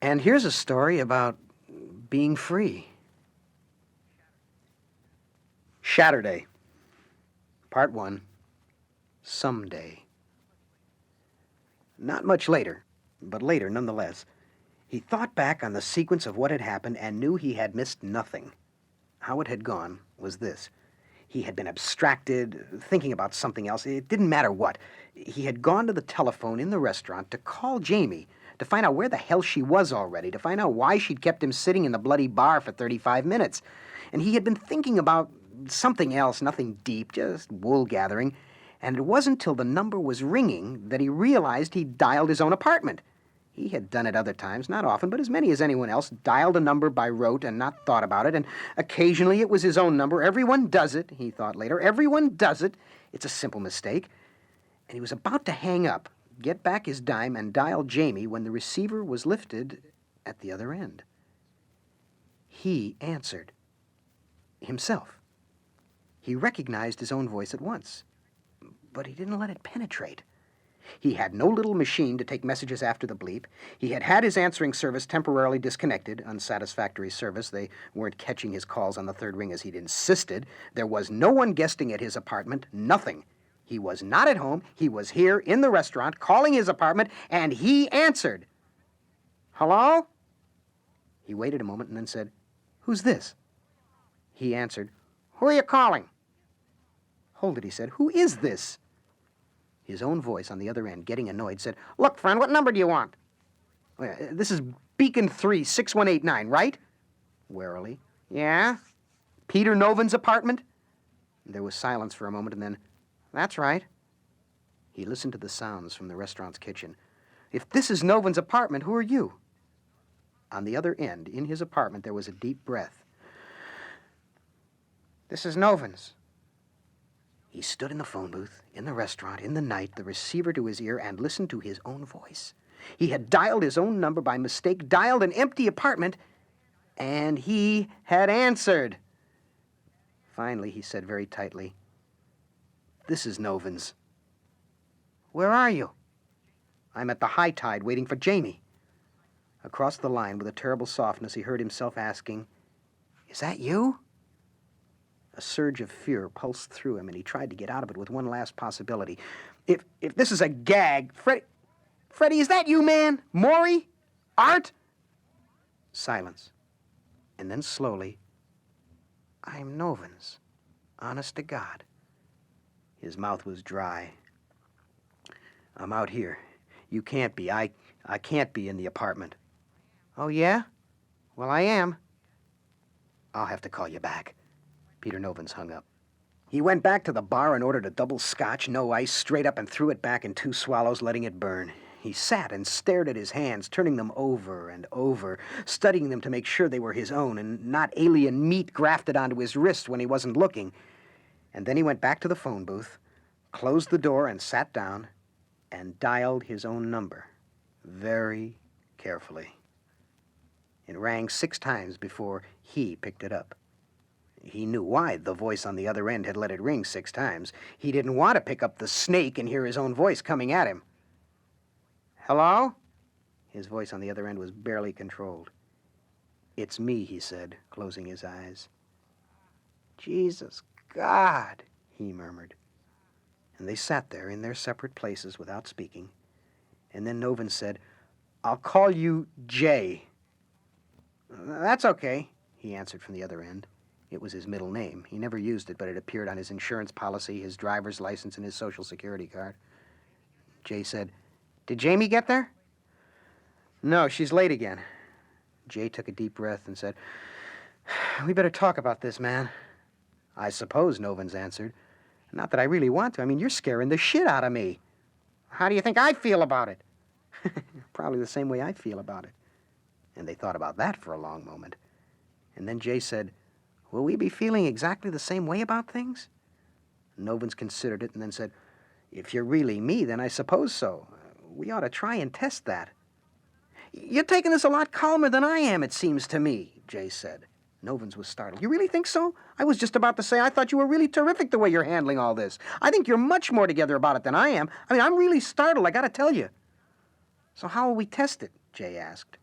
And here's a story about being free. Shatterday, Part 1, Someday. Not much later, but later nonetheless, he thought back on the sequence of what had happened and knew he had missed nothing. How it had gone was this. He had been abstracted, thinking about something else. It didn't matter what. He had gone to the telephone in the restaurant to call Jamie, to find out where the hell she was already, to find out why she'd kept him sitting in the bloody bar for 35 minutes. And he had been thinking about something else, nothing deep, just wool gathering. And it wasn't till the number was ringing that he realized he'd dialed his own apartment. He had done it other times, not often, but as many as anyone else, dialed a number by rote and not thought about it, and occasionally it was his own number. Everyone does it, he thought later. Everyone does it. It's a simple mistake. And he was about to hang up, get back his dime, and dial Jamie when the receiver was lifted at the other end. He answered. Himself. He recognized his own voice at once, but he didn't let it penetrate. He had no little machine to take messages after the bleep. He had had his answering service temporarily disconnected, unsatisfactory service. They weren't catching his calls on the third ring as he'd insisted. There was no one guesting at his apartment, nothing. He was not at home. He was here in the restaurant calling his apartment, and he answered. Hello? He waited a moment and then said, Who's this? He answered, Who are you calling? Hold it, he said. Who is this? His own voice on the other end, getting annoyed, said, Look, friend, what number do you want? This is Beacon 3, 6189, right? Warily. Yeah? Peter Novan's apartment? There was silence for a moment, and then, That's right. He listened to the sounds from the restaurant's kitchen. If this is Novan's apartment, who are you? On the other end, in his apartment, there was a deep breath. This is Novan's. He stood in the phone booth, in the restaurant, in the night, the receiver to his ear, and listened to his own voice. He had dialed his own number by mistake, dialed an empty apartment, and he had answered. Finally, he said very tightly, This is Novan's. Where are you? I'm at the High Tide waiting for Jamie. Across the line, with a terrible softness, he heard himself asking, Is that you? A surge of fear pulsed through him, and he tried to get out of it with one last possibility. If this is a gag, Freddie, is that you, man? Maury? Art? Silence. And then slowly, I'm Novan's. Honest to God. His mouth was dry. I'm out here. You can't be. I can't be in the apartment. Oh, yeah? Well, I am. I'll have to call you back. Peter Novan's hung up. He went back to the bar and ordered a double scotch, no ice, straight up, and threw it back in 2 swallows, letting it burn. He sat and stared at his hands, turning them over and over, studying them to make sure they were his own and not alien meat grafted onto his wrist when he wasn't looking. And then he went back to the phone booth, closed the door and sat down, and dialed his own number, very carefully. It rang 6 times before he picked it up. He knew why the voice on the other end had let it ring 6 times. He didn't want to pick up the snake and hear his own voice coming at him. Hello? His voice on the other end was barely controlled. It's me, he said, closing his eyes. Jesus God, he murmured. And they sat there in their separate places without speaking. And then Novan said, I'll call you Jay. That's okay, he answered from the other end. It was his middle name. He never used it, but it appeared on his insurance policy, his driver's license, and his Social Security card. Jay said, Did Jamie get there? No, she's late again. Jay took a deep breath and said, We better talk about this, man. I suppose, Novan's answered. Not that I really want to. I mean, you're scaring the shit out of me. How do you think I feel about it? Probably the same way I feel about it. And they thought about that for a long moment. And then Jay said, Will we be feeling exactly the same way about things? Novans considered it and then said, If you're really me, then I suppose so. We ought to try and test that. You're taking this a lot calmer than I am, it seems to me, Jay said. Novans was startled. You really think so? I was just about to say I thought you were really terrific the way you're handling all this. I think you're much more together about it than I am. I mean, I'm really startled, I gotta tell you. So how will we test it? Jay asked.